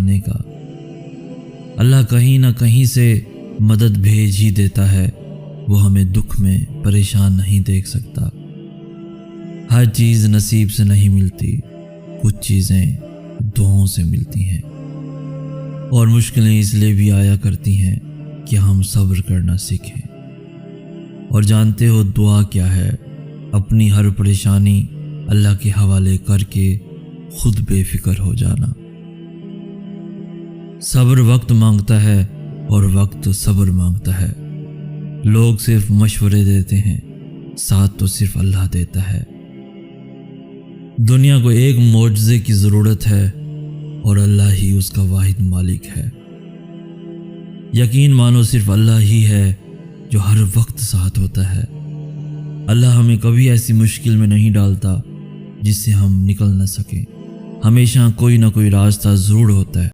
بڑھانے کا۔ اللہ کہیں نہ کہیں سے مدد بھیج ہی دیتا ہے، وہ ہمیں دکھ میں پریشان نہیں دیکھ سکتا۔ ہر چیز نصیب سے نہیں ملتی، کچھ چیزیں دعاؤں سے ملتی ہیں، اور مشکلیں اس لیے بھی آیا کرتی ہیں کہ ہم صبر کرنا سیکھیں۔ اور جانتے ہو دعا کیا ہے؟ اپنی ہر پریشانی اللہ کے حوالے کر کے خود بے فکر ہو جانا۔ صبر وقت مانگتا ہے اور وقت صبر مانگتا ہے۔ لوگ صرف مشورے دیتے ہیں، ساتھ تو صرف اللہ دیتا ہے۔ دنیا کو ایک معجزے کی ضرورت ہے اور اللہ ہی اس کا واحد مالک ہے۔ یقین مانو صرف اللہ ہی ہے جو ہر وقت ساتھ ہوتا ہے۔ اللہ ہمیں کبھی ایسی مشکل میں نہیں ڈالتا جس سے ہم نکل نہ سکیں۔ ہمیشہ کوئی نہ کوئی راستہ ضرور ہوتا ہے۔